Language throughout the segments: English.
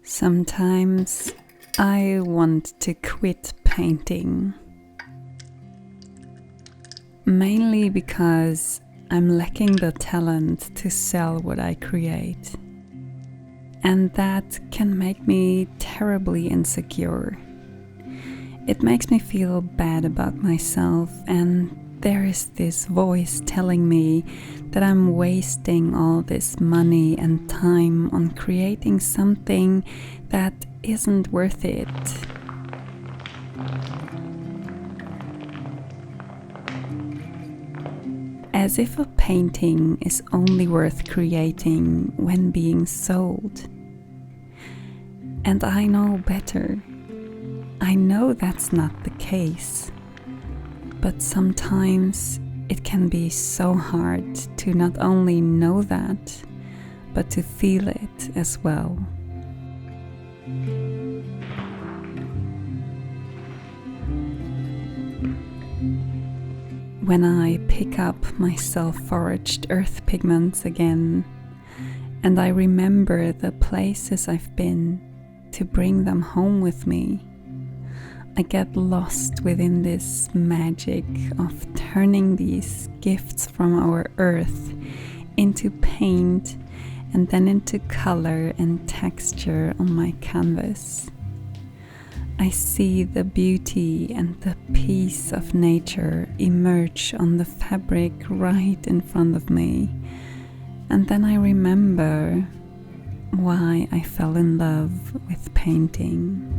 Sometimes I want to quit painting. Mainly because I'm lacking the talent to sell what I create. And that can make me terribly insecure. It makes me feel bad about myself, and there is this voice telling me that I'm wasting all this money and time on creating something that isn't worth it. As if a painting is only worth creating when being sold. And I know better. I know that's not the case. But sometimes it can be so hard to not only know that, but to feel it as well. When I pick up my self-foraged earth pigments again, and I remember the places I've been to bring them home with me, I get lost within this magic of turning these gifts from our earth into paint and then into color and texture on my canvas. I see the beauty and the peace of nature emerge on the fabric right in front of me, and then I remember why I fell in love with painting.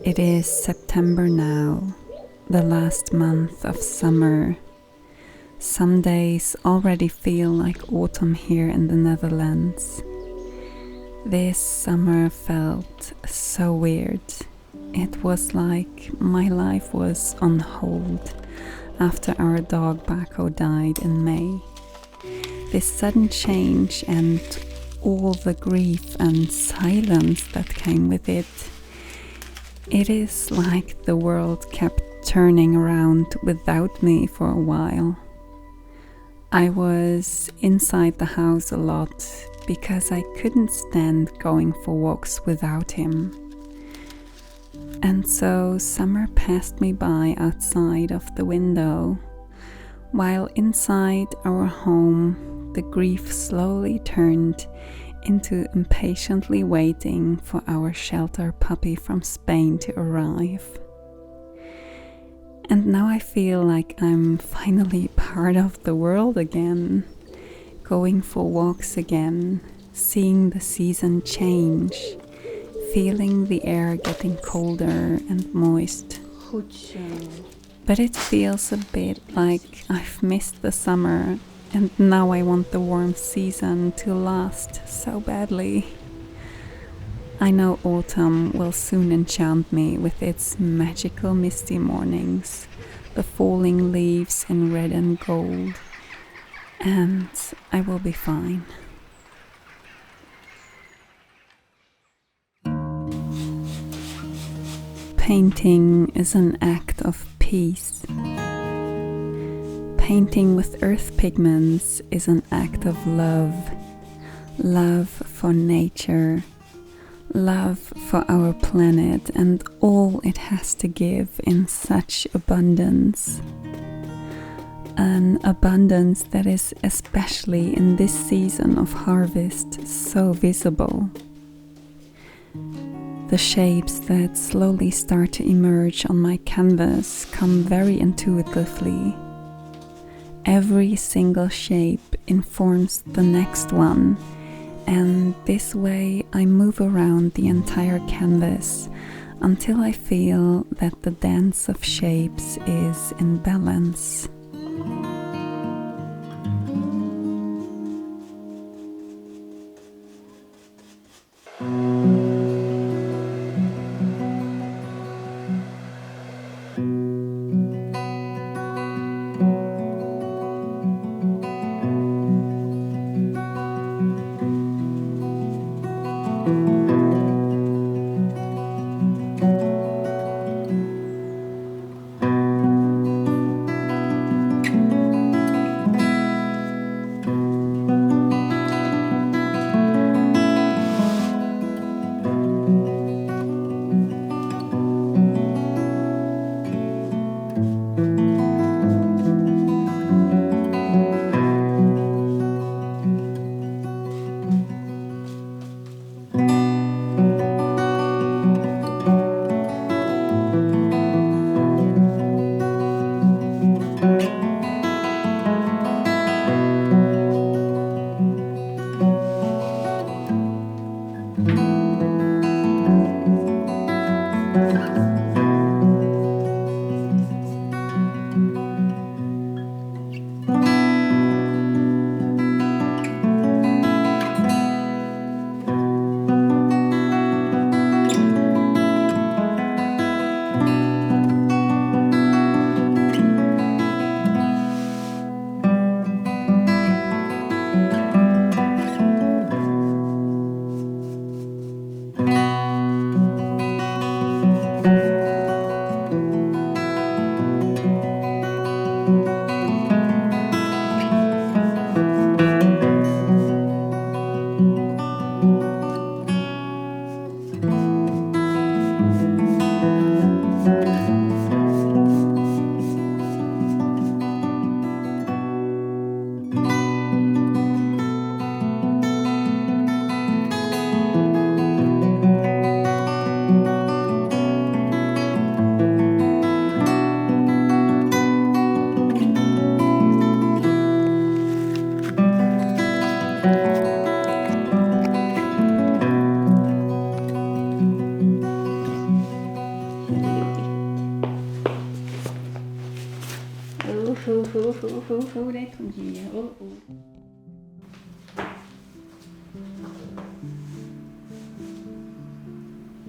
It is September now, the last month of summer. Some days already feel like autumn here in the Netherlands. This summer felt so weird. It was like my life was on hold after our dog Baco died in May. This sudden change and all the grief and silence that came with it. It is like the world kept turning around without me for a while. I was inside the house a lot because I couldn't stand going for walks without him. And so summer passed me by outside of the window, while inside our home the grief slowly turned into impatiently waiting for our shelter puppy from Spain to arrive. And now I feel like I'm finally part of the world again, going for walks again, seeing the season change, feeling the air getting colder and moist. But it feels a bit like I've missed the summer, and now I want the warm season to last so badly. I know autumn will soon enchant me with its magical misty mornings, the falling leaves in red and gold, and I will be fine. Painting is an act of peace. Painting with earth pigments is an act of love. Love for nature, love for our planet and all it has to give in such abundance. An abundance that is especially in this season of harvest so visible. The shapes that slowly start to emerge on my canvas come very intuitively. Every single shape informs the next one, and this way I move around the entire canvas until I feel that the dance of shapes is in balance. They come here.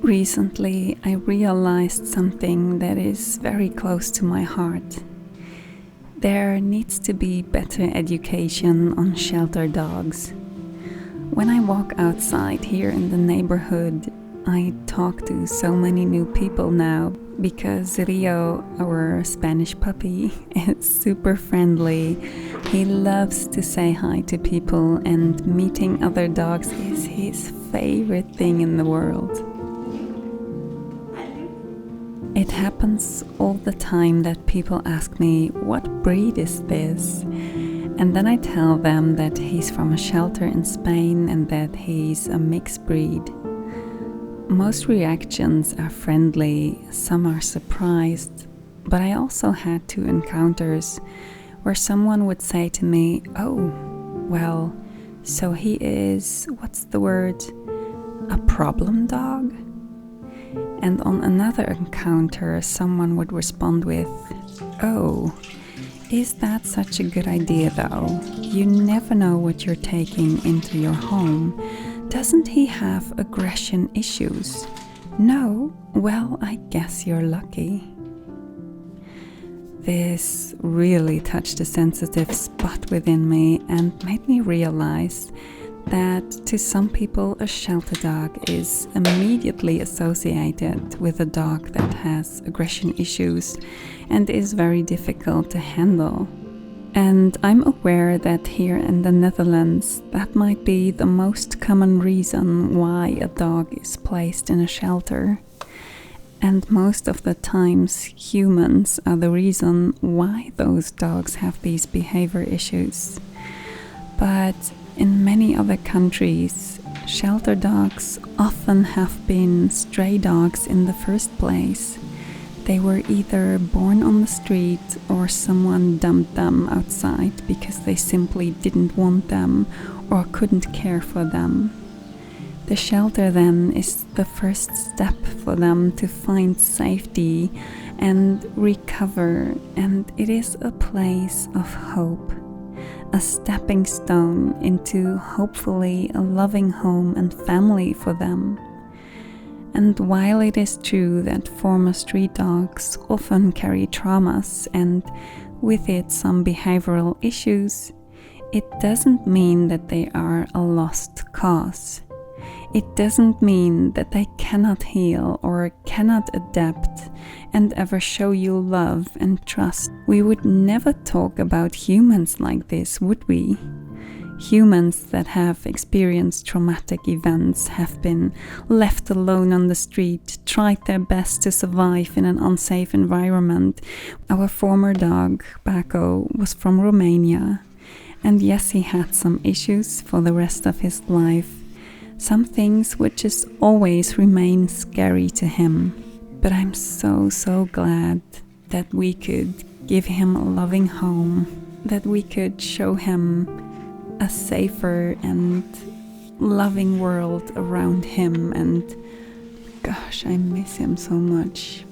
Recently, I realized something that is very close to my heart. There needs to be better education on shelter dogs. When I walk outside here in the neighborhood, I talk to so many new people now because Rio, our Spanish puppy, is super friendly. He loves to say hi to people, and meeting other dogs is his favorite thing in the world. It happens all the time that people ask me, what breed is this? And then I tell them that he's from a shelter in Spain and that he's a mixed breed. Most reactions are friendly, some are surprised, but I also had 2 encounters where someone would say to me, oh, well, so he is, what's the word, a problem dog? And on another encounter, someone would respond with, oh, is that such a good idea though? You never know what you're taking into your home. Doesn't he have aggression issues? No? Well, I guess you're lucky. This really touched a sensitive spot within me and made me realize that to some people a shelter dog is immediately associated with a dog that has aggression issues and is very difficult to handle. And I'm aware that here in the Netherlands that might be the most common reason why a dog is placed in a shelter. And most of the times humans are the reason why those dogs have these behavior issues. But in many other countries, shelter dogs often have been stray dogs in the first place. They were either born on the street or someone dumped them outside because they simply didn't want them or couldn't care for them. The shelter then is the first step for them to find safety and recover, and it is a place of hope. A stepping stone into hopefully a loving home and family for them. And while it is true that former street dogs often carry traumas and with it some behavioral issues, it doesn't mean that they are a lost cause. It doesn't mean that they cannot heal or cannot adapt and ever show you love and trust. We would never talk about humans like this, would we? Humans that have experienced traumatic events, have been left alone on the street, tried their best to survive in an unsafe environment. Our former dog, Baco, was from Romania, and yes, he had some issues for the rest of his life. Some things would just always remain scary to him. But I'm so glad that we could give him a loving home, that we could show him a safer and loving world around him. And gosh, I miss him so much.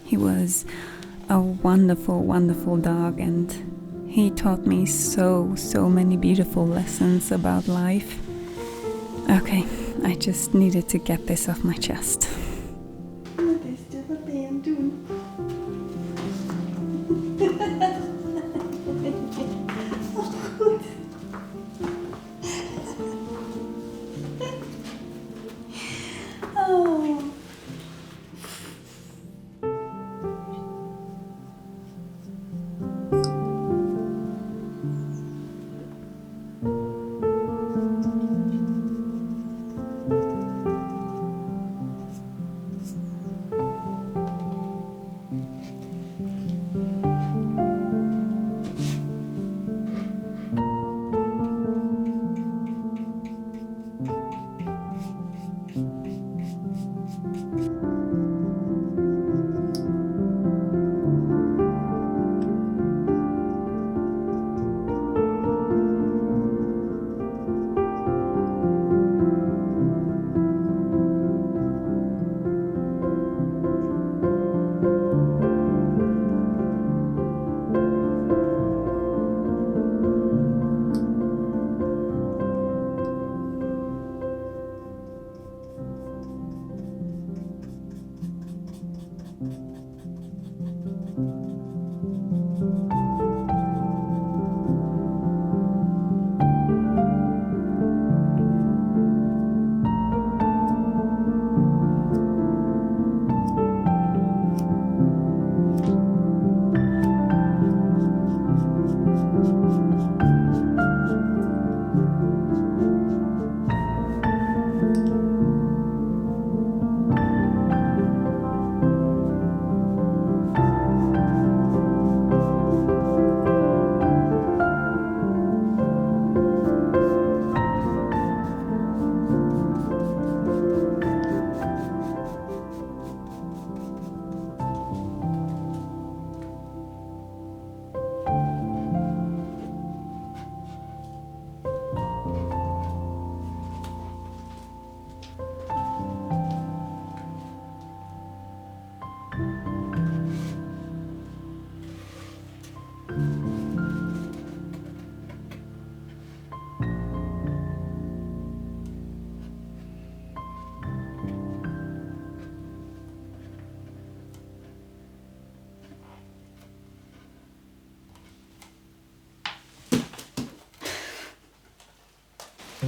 He was a wonderful dog, and he taught me so many beautiful lessons about life. Okay, I just needed to get this off my chest. Wat is dit? Wat ben je aan het doen? Oh, goed. Oh. The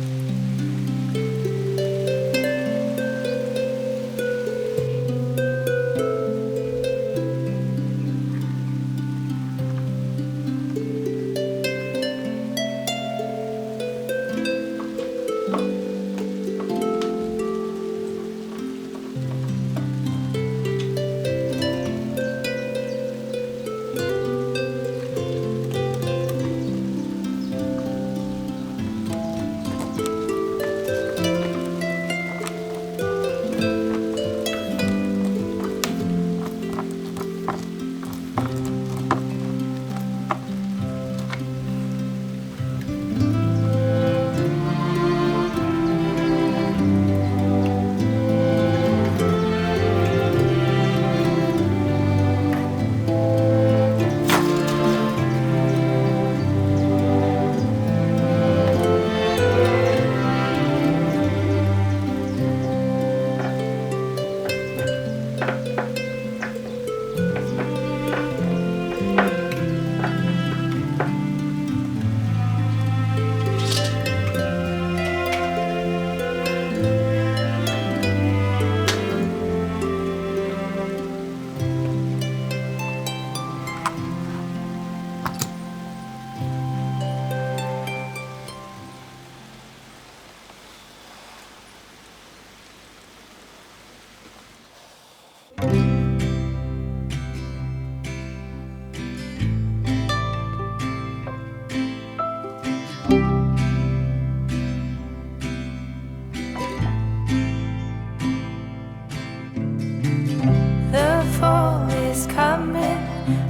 fall is coming,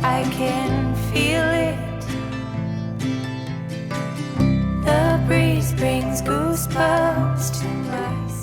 I can feel it. The breeze brings goosebumps to my skin.